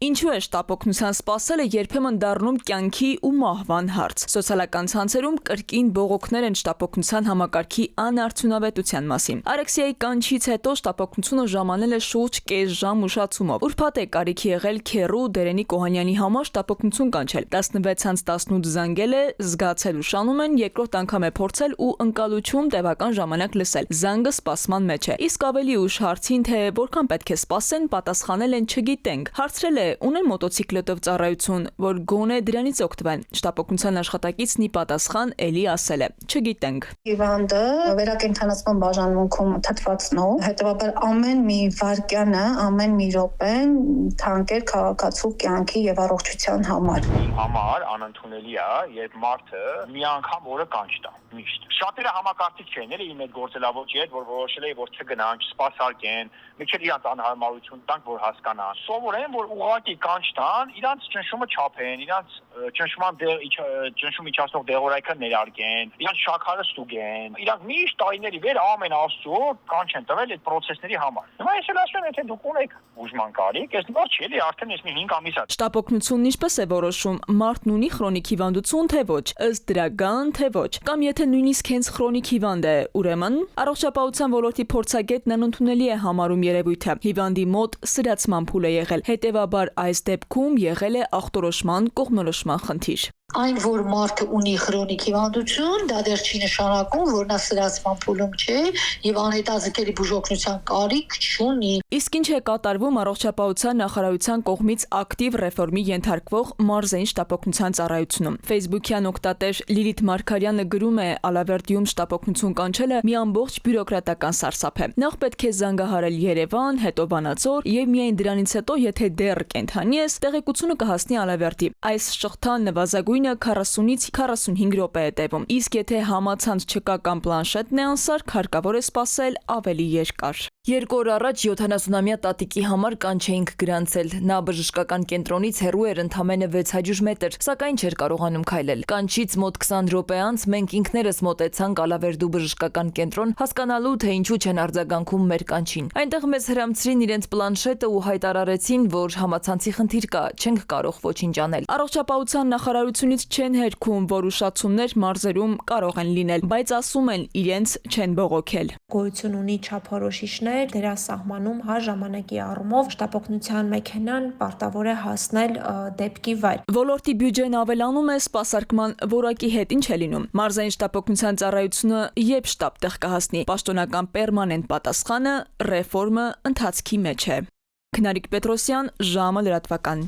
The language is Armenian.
Ինչու է շտապօգնության սպասելը երբեմն դառնում կյանքի ու մահվան հարց։ Սոցիալական ցանցերում կրկին բողոքներ են շտապօգնության համակարգի անարդյունավետության մասին։ Արեքսիայի կանչից հետո շտապօգնությունը ժամանել է շուրջ կես ժամ ուշացումով։ Ուրբաթ է կարիք եղել Քերու Դերենի Կոհանյանի համար շտապօգնություն կանչել։ 16:18 զանգել է, զգացել ուշանում են, երկրորդ անգամ է փորձել ու ընկալություն տևական ժամանակ լսել։ Զանգը սպասման մեջ է։ Իսկ ավելի ուշ հարցին, թե որքան պետք է սպասեն, պատասխանել են չգիտենք։ Հարցրել է ունեն մոտոցիկլետով ծառայություն, որ գոնե դրանից օգտվեն։ Շտապօգնության աշխատակիցն ի պատասխան էլի ասել է. չգիտենք։ Հիվանդը վերակենդանացման բաժանմունքում թթվածնով, հետևաբար ամեն մի վայրկյանը, ամեն մի րոպեն թանկ է քաղաքացու կյանքի եւ առողջության համար։ Համար անընդունելի է, երբ մարդը մի անգամ օրը կանչ տա, միշտ։ Շատերը համակարգիչ չեն, էլի իմ այդ գործելավոճի հետ, որ որոշել է, որ չգնան, չսպասարկեն, մինչև իրանց անհարմարություն տանք, որ հասկանան։ Սովորեն, որ ուղղակի կանչ տան, իրանց ճնշումը չափեն, իրանց ճնշում իջացնող դեղորայքը ներարկեն, իրանց շաքարը ստուգեն, իրանք միշտ տարիների վեր ամեն աստծո կանչ են տվել այդ process-ների համար։ Հիմա ես էլ ասում եմ, եթե դուք ունեք ուժման կարիք, ես նոր չի էլի, արդեն ես մի 5 ամիս է։ Շտապօգնությունն ինչպես է որոշում, մարդն ունի քրոնիկ հիվանդություն, թե ոչ, ըստ դրական, թե ոչ, կամ եթե նույնիսկ հենց քրոնիկ հիվանդ է, ուրեմն առողջապահության ոլորտի փորձագետն անընդունելի է համարում երևույթը։ Հիվանդի մոտ սրացման փուլ է եղել, հետևաբար այս դեպքում եղել է ախտորոշման կողմնորոշման խնդիր։ Այն, որ մարդը ունի քրոնիկ հիվանդություն, դա դեռ չի նշանակում, որ նա սրացման փուլում չէ եւ անհետաձգելի բուժօգնության կարիք չունի։ Իսկ ինչ է կատարվում առողջապահության նախարարության կողմից ակտիվ ռեֆորմի ենթարկվող մարզային շտապօգնության ծառայությունում։ Facebook-յան օգտատեր Լիլիթ Մարգարյանը գրում է. «Ալավերդիում շտապօգնություն կանչելը մի ամբողջ բյուրոկրատական սարսափ է։ Նախ պետք է զանգահարել Երևան, հետո Վանաձոր եւ միայն դրանից հետո, եթե դեռ կենթանի ես, տեղեկությունը կհասնի Ալավերդի։ Այս շղթան նվազագույնը 40-ից 45 րոպե է տևում։ Իսկ եթե համացանց չկա կամ պլանշետն է անսարք, հարկավոր է սպասել ավելի երկար»։ 2 օր առաջ 70-ամյա տատիկի համար կանչ էինք գրանցել։ Նա բժշկական կենտրոնից հեռու էր ընդամենը 600 մետր, սակայն չէր կարողանում քայլել։ Կանչից մոտ 20 րոպե անց մենք ինքներս մոտեցանք Ալավերդու բժշկական կենտրոն, հասկանալու, թե ինչու չեն արձագանքում մեր կանչին։ Այնտեղ մեզ հրամցրին իրենց պլանշետը ու հայտարարեցին, որ համացանցի խնդիր կա, չենք կարող ոչինչ անել։ Առողջապահության նախարարությունից չեն հերքում, որ ուշացումներ մարզերում կարող են լինել, բայց ասում են իրենց չեն բողոքել։ Գոյություն ունի չափորոշիչներ դերասահմանում ժամանակի առումով շտապօգնության մեքենան պարտավոր է հասնել դեպքի վայր։ Ոլորտի բյուջեն ավելանում է, սպասարկման որակի հետ ինչ է լինում։ Մարզային շտապօգնության ծառայությունը երբ շտապ տեղ կհասնի, պաշտոնական պերմանենտ պատասխանը ռեֆորմը ընթացքի մեջ է։ Քնարիկ Պետրոսյան, ժամը լրատվական։